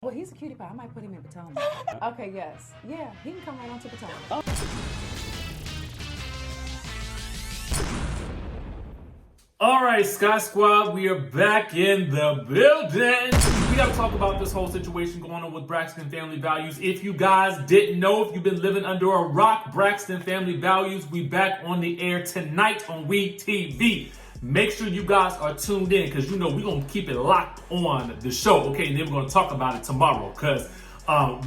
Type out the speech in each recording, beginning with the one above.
Well, he's a cutie pie. I might put him in Potomac. Okay, yes. Yeah, he can come right on to Potomac. Oh. All right, Sky Squad, we are back in the building. We got to talk about this whole situation going on with Braxton Family Values. If you guys didn't know, if you've been living under a rock, Braxton Family Values, we back on the air tonight on We TV. Make sure you guys are tuned in because, you know, we're going to keep it locked on the show, okay? And then we're going to talk about it tomorrow because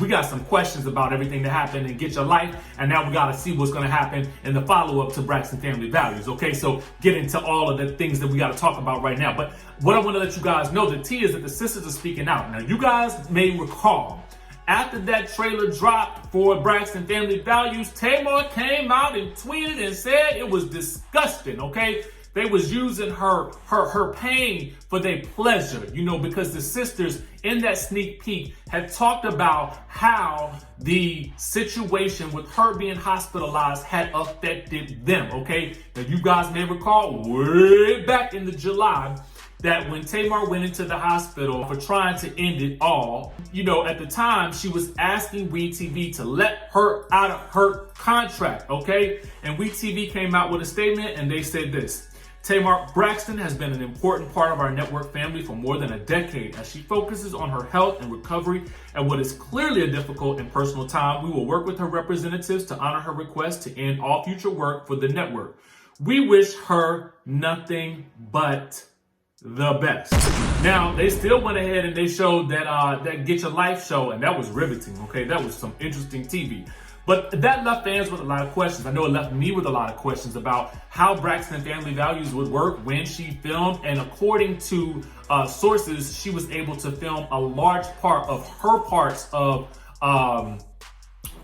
we got some questions about everything that happened in Get Your Life, and now we got to see what's going to happen in the follow-up to Braxton Family Values, okay? So get into all of the things that we got to talk about right now. But what I want to let you guys know, the tea is that the sisters are speaking out. Now, you guys may recall, after that trailer dropped for Braxton Family Values, Tamar came out and tweeted and said it was disgusting, okay? They was using her pain for their pleasure, you know, because the sisters in that sneak peek had talked about how the situation with her being hospitalized had affected them, okay? Now, you guys may recall way back in the July that when Tamar went into the hospital for trying to end it all, you know, at the time, she was asking WeTV to let her out of her contract, okay? And WeTV came out with a statement and they said this: Tamar Braxton has been an important part of our network family for more than a decade. As she focuses on her health and recovery at what is clearly a difficult and personal time, we will work with her representatives to honor her request to end all future work for the network. We wish her nothing but the best. Now, they still went ahead and they showed that Get Your Life show, and that was riveting, okay? That was some interesting TV. But that left fans with a lot of questions. I know it left me with a lot of questions about how Braxton Family Values would work when she filmed. And according to sources, she was able to film a large part of her parts of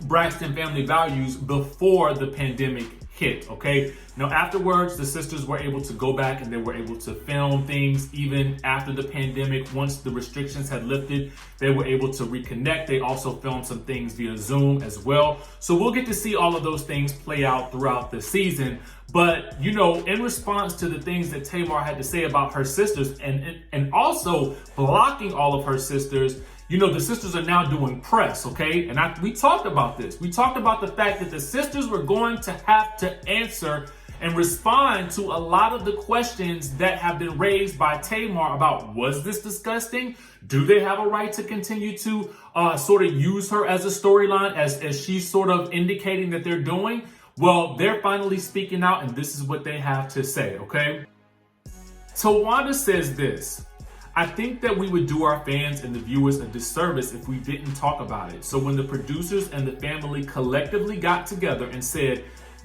Braxton Family Values before the pandemic hit, okay? Now, afterwards, the sisters were able to go back and they were able to film things even after the pandemic. Once the restrictions had lifted, they were able to reconnect. They also filmed some things via Zoom as well. So we'll get to see all of those things play out throughout the season. But, you know, in response to the things that Tamar had to say about her sisters and also blocking all of her sisters, you know, the sisters are now doing press, okay? And we talked about this. We talked about the fact that the sisters were going to have to answer and respond to a lot of the questions that have been raised by Tamar about, was this disgusting? Do they have a right to continue to sort of use her as a storyline as she's sort of indicating that they're doing? Well, they're finally speaking out, and this is what they have to say, okay? Tawanda says this: I think that we would do our fans and the viewers a disservice if we didn't talk about it. So when the producers and the family collectively got together and said,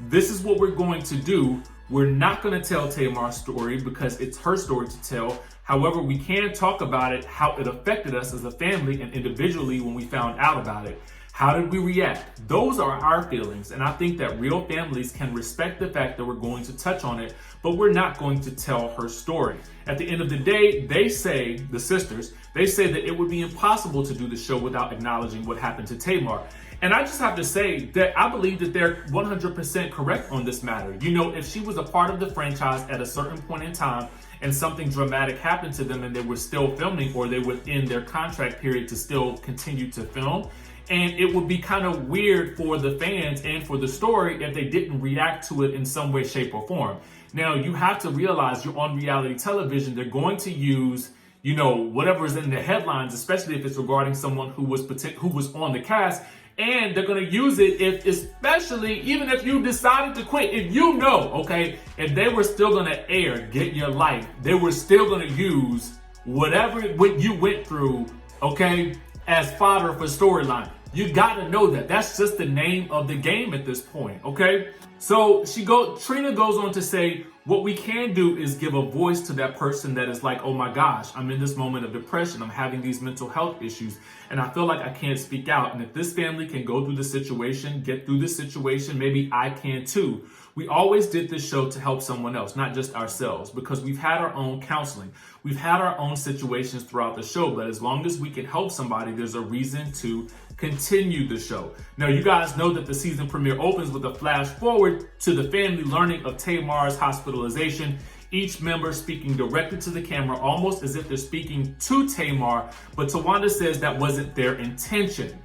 this is what we're going to do, we're not going to tell Tamar's story because it's her story to tell. However, we can talk about it, how it affected us as a family and individually when we found out about it. How did we react? Those are our feelings, and I think that real families can respect the fact that we're going to touch on it, but we're not going to tell her story. At the end of the day, they say, the sisters, they say that it would be impossible to do the show without acknowledging what happened to Tamar. And I just have to say that I believe that they're 100% correct on this matter. You know, if she was a part of the franchise at a certain point in time and something dramatic happened to them and they were still filming, or they were in their contract period to still continue to film, and it would be kind of weird for the fans and for the story if they didn't react to it in some way, shape, or form. Now, you have to realize you're on reality television. They're going to use, you know, whatever is in the headlines, especially if it's regarding someone who was on the cast. And they're going to use it even if you decided to quit. If you know, okay, if they were still going to air Get Your Life, they were still going to use whatever you went through, okay, as fodder for storyline. You got to know that. That's just the name of the game at this point, okay? So Trina goes on to say, what we can do is give a voice to that person that is like, oh my gosh, I'm in this moment of depression. I'm having these mental health issues, and I feel like I can't speak out. And if this family can go through the situation, get through this situation, maybe I can too. We always did this show to help someone else, not just ourselves, because we've had our own counseling. We've had our own situations throughout the show, but as long as we can help somebody, there's a reason to continue the show. Now, you guys know that the season premiere opens with a flash forward to the family learning of Tamar's hospitalization. each member speaking directly to the camera, almost as if they're speaking to Tamar, but Tawanda says that wasn't their intention.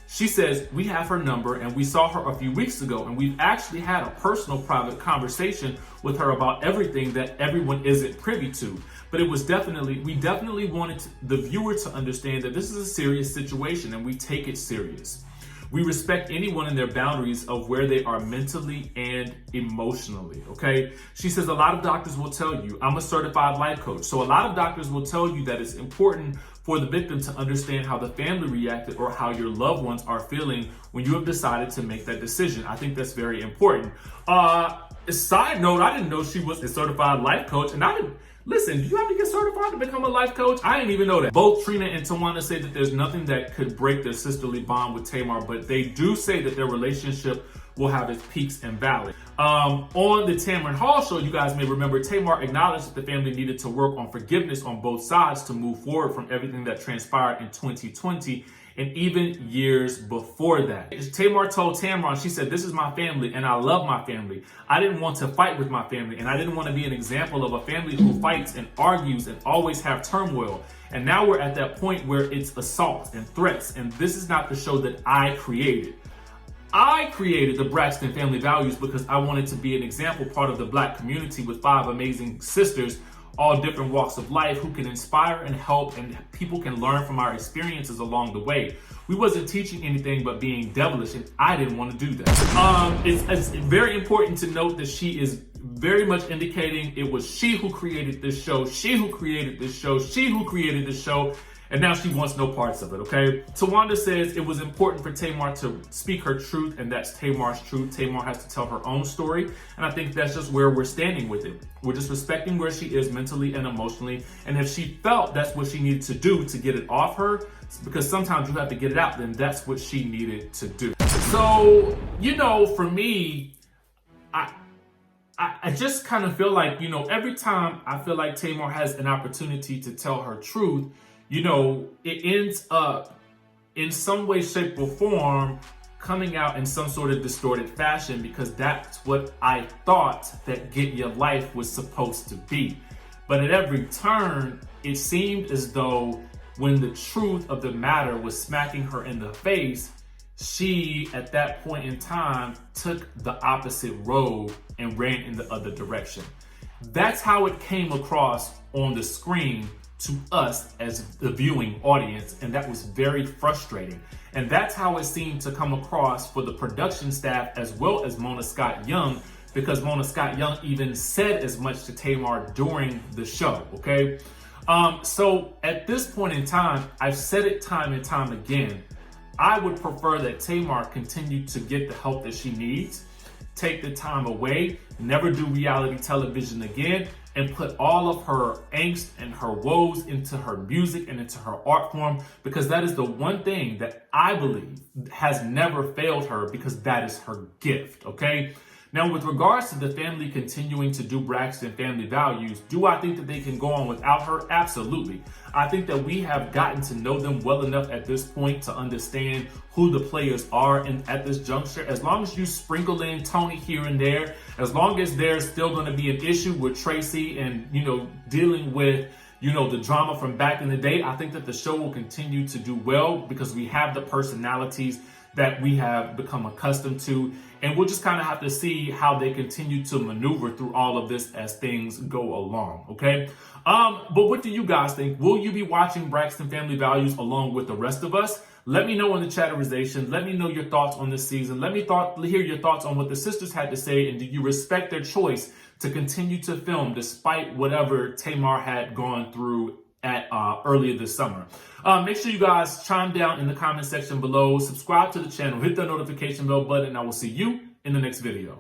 She says, we have her number and we saw her a few weeks ago and we've actually had a personal private conversation with her about everything that everyone isn't privy to. But we definitely wanted the viewer to understand that this is a serious situation and we take it serious. We respect anyone in their boundaries of where they are mentally and emotionally, okay? She says a lot of doctors will tell you, I'm a certified life coach, so a lot of doctors will tell you that it's important for the victim to understand how the family reacted or how your loved ones are feeling when you have decided to make that decision. I think that's very important. Side note, I didn't know she was a certified life coach, and listen, do you have to get certified to become a life coach? I didn't even know that. Both Trina and Tawanda say that there's nothing that could break their sisterly bond with Tamar, but they do say that their relationship will have its peaks and valleys. On the Tamar and Hall show, you guys may remember, Tamar acknowledged that the family needed to work on forgiveness on both sides to move forward from everything that transpired in 2020 and even years before that. Tamar told Tamar, she said, this is my family and I love my family. I didn't want to fight with my family and I didn't want to be an example of a family who fights and argues and always have turmoil. And now we're at that point where it's assault and threats, and this is not the show that I created. I created the Braxton Family Values because I wanted to be an example part of the Black community with 5 amazing sisters, all different walks of life, who can inspire and help, and people can learn from our experiences along the way. We wasn't teaching anything but being devilish, and I didn't want to do that. It's very important to note that she is very much indicating it was she who created this show, she who created this show, she who created this show, and now she wants no parts of it, okay? Tawanda says it was important for Tamar to speak her truth, and that's Tamar's truth. Tamar has to tell her own story, and I think that's just where we're standing with it. We're just respecting where she is mentally and emotionally, and if she felt that's what she needed to do to get it off her, because sometimes you have to get it out, then that's what she needed to do. So, for me, I just kind of feel like, every time I feel like Tamar has an opportunity to tell her truth, it ends up in some way, shape, or form coming out in some sort of distorted fashion, because that's what I thought that Get Your Life was supposed to be. But at every turn, it seemed as though when the truth of the matter was smacking her in the face, she, at that point in time, took the opposite road and ran in the other direction. That's how it came across on the screen to us as the viewing audience, and that was very frustrating. And that's how it seemed to come across for the production staff as well as Mona Scott Young, because Mona Scott Young even said as much to Tamar during the show, okay? So at this point in time, I've said it time and time again, I would prefer that Tamar continue to get the help that she needs, take the time away, never do reality television again, and put all of her angst and her woes into her music and into her art form, because that is the one thing that I believe has never failed her, because that is her gift, okay? Now, with regards to the family continuing to do Braxton Family Values, do I think that they can go on without her? Absolutely. I think that we have gotten to know them well enough at this point to understand who the players are at this juncture. As long as you sprinkle in Tony here and there, as long as there's still going to be an issue with Tracy and, dealing with, the drama from back in the day, I think that the show will continue to do well, because we have the personalities that we have become accustomed to. And we'll just kind of have to see how they continue to maneuver through all of this as things go along, okay? But what do you guys think? Will you be watching Braxton Family Values along with the rest of us? Let me know in the chatterization. Let me know your thoughts on this season. Let me hear your thoughts on what the sisters had to say, and do you respect their choice to continue to film despite whatever Tamar had gone through at earlier this summer? Make sure you guys chime down in the comment section below, subscribe to the channel, hit the notification bell button, and I will see you in the next video.